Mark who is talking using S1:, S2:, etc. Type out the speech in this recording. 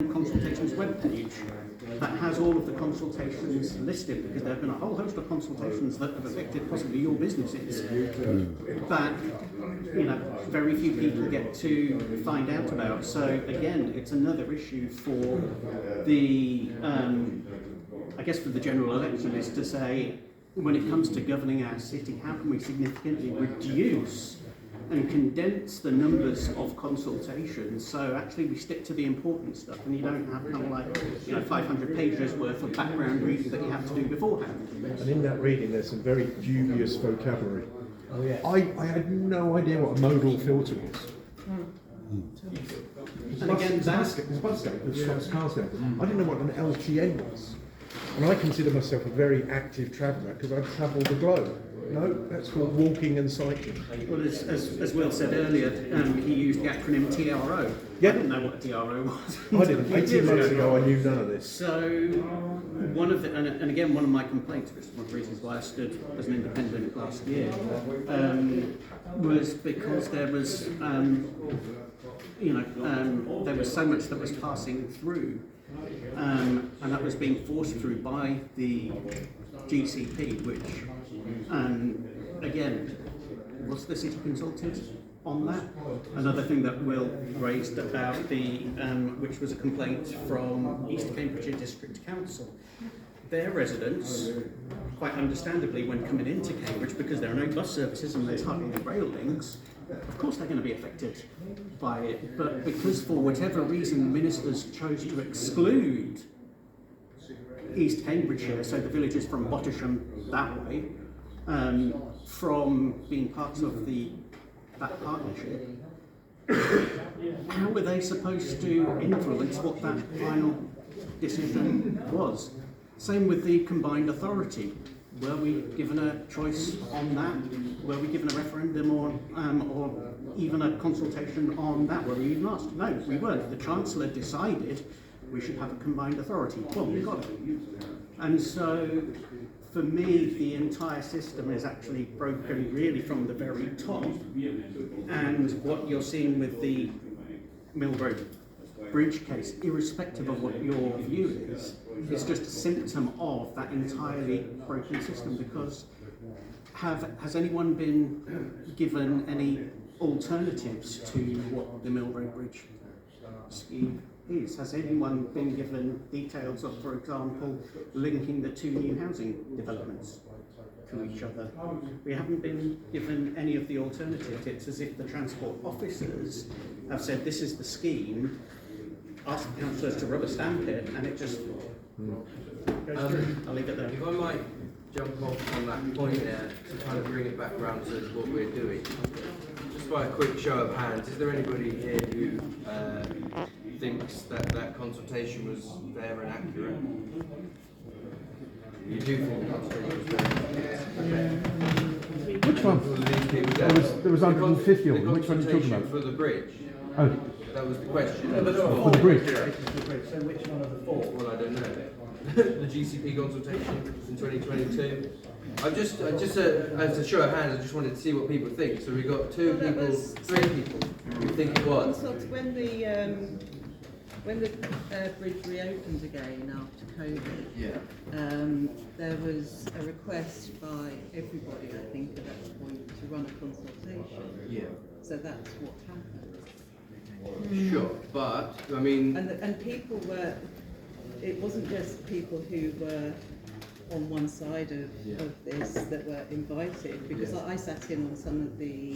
S1: consultations webpage that has all of the consultations listed, because there have been a whole host of consultations that have affected possibly your businesses that very few people get to find out about. So again, it's another issue for the I guess for the general election, is to say, when it comes to governing our city, how can we significantly reduce and condense the numbers of consultations, so actually we stick to the important stuff and you don't have kind of like 500 pages worth of background reading that you have to do beforehand.
S2: And in that reading there's some very dubious vocabulary. Oh, yeah. I had no idea what a modal filter was.
S1: And again, that's...
S2: I didn't know what an LTN was. And I consider myself a very active traveller because I travel the globe. No, that's called walking and cycling.
S1: Well, as Will said earlier, he used the acronym TRO.
S2: Yeah.
S1: I didn't know what a TRO was.
S2: I didn't. 18 months ago, I knew none of this.
S1: So, one of the, and again, one of my complaints, which is one of the reasons why I stood as an independent last year, was because there was, there was so much that was passing through, and that was being forced through by the GCP, which, again, was the city consulted on that? Another thing that Will raised about the, which was a complaint from East Cambridgeshire District Council. Their residents, quite understandably, when coming into Cambridge, because there are no bus services and there's hardly any rail links, of course they're going to be affected by it. But because for whatever reason ministers chose to exclude East Cambridgeshire, so the villages from Bottisham that way, from being parts of that partnership, how were they supposed to influence what that final decision was? Same with the combined authority. Were we given a choice on that? Were we given a referendum or even a consultation on that? Were we even asked? No, we weren't. The Chancellor decided we should have a combined authority. Well, we got it. And so, for me, the entire system is actually broken really from the very top. And what you're seeing with the Mill Road Bridge case, irrespective of what your view is just a symptom of that entirely broken system. Because has anyone been given any alternatives to what the Mill Road Bridge scheme is? Has anyone been given details of, for example, linking the two new housing developments to each other? We haven't been given any of the alternatives. It's as if the transport officers have said, this is the scheme, ask the councillors to rubber stamp it, and it just goes through. I'll leave it there.
S3: If I might jump off on that point there to kind of bring it back around to what we're doing, just by a quick show of hands, is there anybody here who thinks that consultation was fair and accurate? You do think the consultation was fair and accurate?
S2: Which one? There was 150 of them. Which one are you talking about?
S3: For the bridge.
S2: Oh.
S3: That was the question.
S2: For the bridge.
S4: So which one of the four?
S3: Well, I don't know. The GCP consultation in 2022. As a show of hands, I just wanted to see what people think. So we got three people who think it was.
S5: When the bridge reopened again after COVID, there was a request by everybody, I think, at that point to run a consultation.
S3: Yeah.
S5: So that's what happened.
S3: Sure, but I mean,
S5: and people were. It wasn't just people who were on one side of this that were invited, because I sat in on some of the